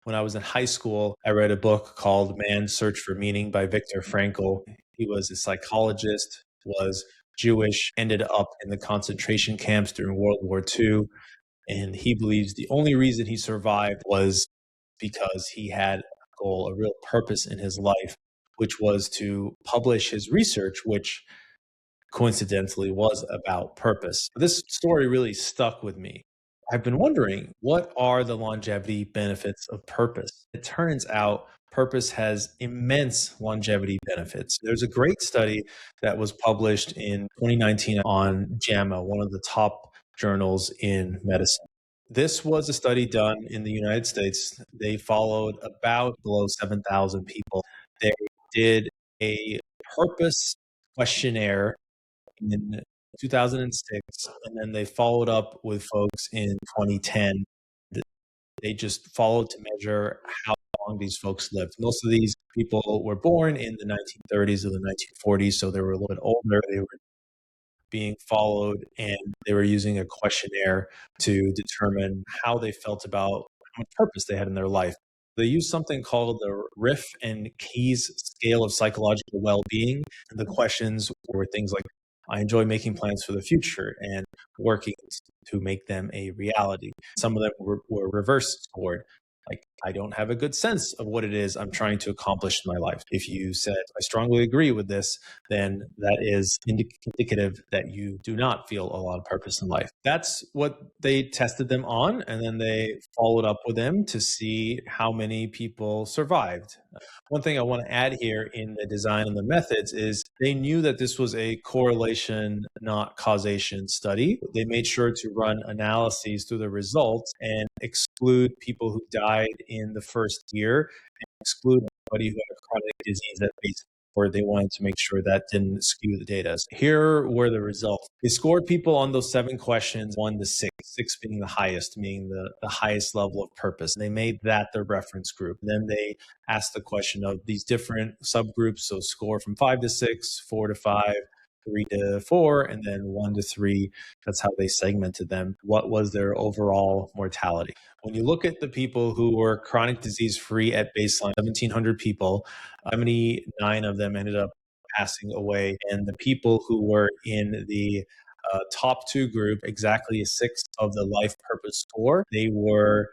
When I was in high school, I read a book called Man's Search for Meaning by Viktor Frankl. He was a psychologist, was Jewish, ended up in the concentration camps during World War II. And he believes the only reason he survived was because he had a goal, a real purpose in his life, which was to publish his research, which coincidentally was about purpose. This story really stuck with me. I've been wondering, what are the longevity benefits of purpose? It turns out purpose has immense longevity benefits. There's a great study that was published in 2019 on JAMA, one of the top journals in medicine. This was a study done in the United States. They followed about below 7,000 people. They did a purpose questionnaire in 2006, and then they followed up with folks in 2010. They just followed to measure how long these folks lived. Most of these people were born in the 1930s or the 1940s, so they were a little bit older. They were being followed, and they were using a questionnaire to determine how they felt about how much purpose they had in their life. They used something called the Riff and Keys scale of psychological well-being. And the questions were things like, I enjoy making plans for the future and working to make them a reality. Some of them were reverse scored. Like, I don't have a good sense of what it is I'm trying to accomplish in my life. If you said, I strongly agree with this, then that is indicative that you do not feel a lot of purpose in life. That's what they tested them on, and then they followed up with them to see how many people survived. One thing I want to add here in the design and the methods is they knew that this was a correlation, not causation study. They made sure to run analyses through the results and exclude people who died in the first year and exclude anybody who had a chronic disease at baseline, or they wanted to make sure that didn't skew the data. So here were the results. They scored people on those 7 questions, 1 to 6, 6 being the highest, meaning the highest level of purpose. And they made that their reference group. Then they asked the question of these different subgroups. So score from 5 to 6, 4 to 5, 3 to 4, and then 1 to 3. That's how they segmented them. What was their overall mortality? When you look at the people who were chronic disease free at baseline, 1,700 people, 79 of them ended up passing away. And the people who were in the top 2 group, exactly a sixth of the life purpose score, they were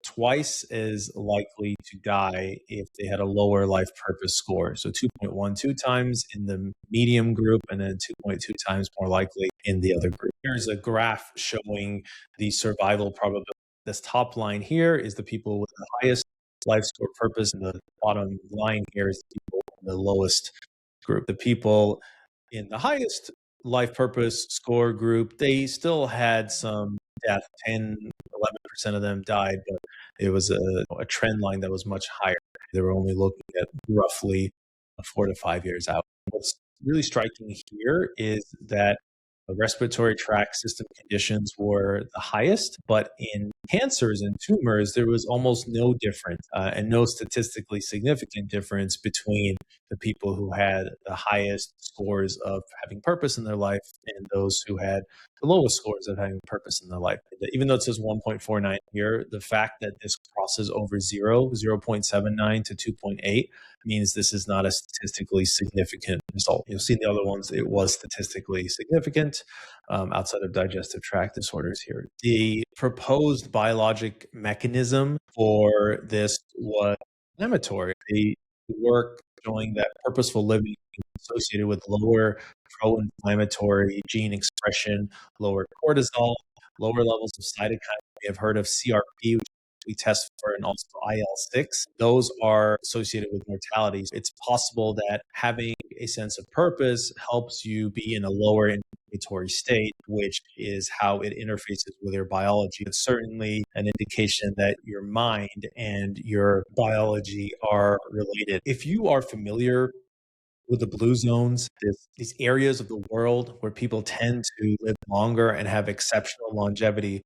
twice as likely to die if they had a lower life purpose score. So 2.12 times in the medium group, and then 2.2 times more likely in the other group. Here's a graph showing the survival probability. This top line here is the people with the highest life score purpose, and the bottom line here is the people in the lowest group. The people in the highest life purpose score group, they still had some death. 10, 11% of them died, but it was a trend line that was much higher. They were only looking at roughly 4 to 5 years out. What's really striking here is that the respiratory tract system conditions were the highest, but in cancers and tumors, there was almost no difference and no statistically significant difference between the people who had the highest scores of having purpose in their life and those who had the lowest scores of having purpose in their life. Even though it says 1.49 here, the fact that this crosses over 0.79 to 2.8 means this is not a statistically significant result. You'll see in the other ones, it was statistically significant outside of digestive tract disorders here. The proposed biologic mechanism for this was inflammatory. The work showing that purposeful living is associated with lower pro-inflammatory gene expression, lower cortisol, lower levels of cytokine. We have heard of CRP, which we test for, and also IL-6. Those are associated with mortality. It's possible that having a sense of purpose helps you be in a lower inflammatory state, which is how it interfaces with your biology. It's certainly an indication that your mind and your biology are related. If you are familiar with the blue zones, these areas of the world where people tend to live longer and have exceptional longevity,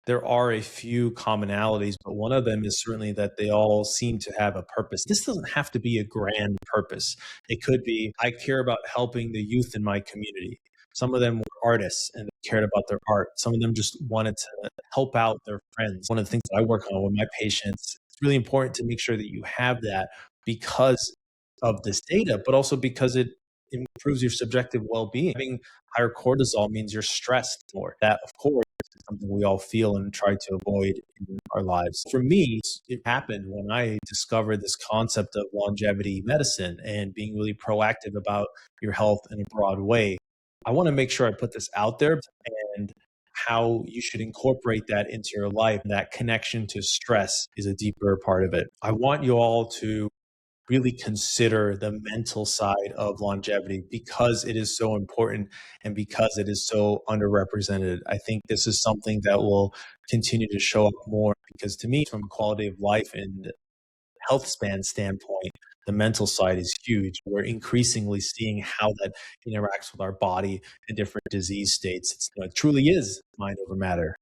there are a few commonalities, but one of them is certainly that they all seem to have a purpose. This doesn't have to be a grand purpose. It could be, I care about helping the youth in my community. Some of them were artists and they cared about their art. Some of them just wanted to help out their friends. One of the things that I work on with my patients It's really important to make sure that you have that because of this data, but also because it improves your subjective well-being. Having higher cortisol means you're stressed more. That, of course, is something we all feel and try to avoid in our lives. For me, it happened when I discovered this concept of longevity medicine and being really proactive about your health in a broad way. I want to make sure I put this out there and how you should incorporate that into your life. That connection to stress is a deeper part of it. I want you all to really consider the mental side of longevity because it is so important and because it is so underrepresented. I think this is something that will continue to show up more because to me, from a quality of life and health span standpoint, the mental side is huge. We're increasingly seeing how that interacts with our body in different disease states. It truly is mind over matter.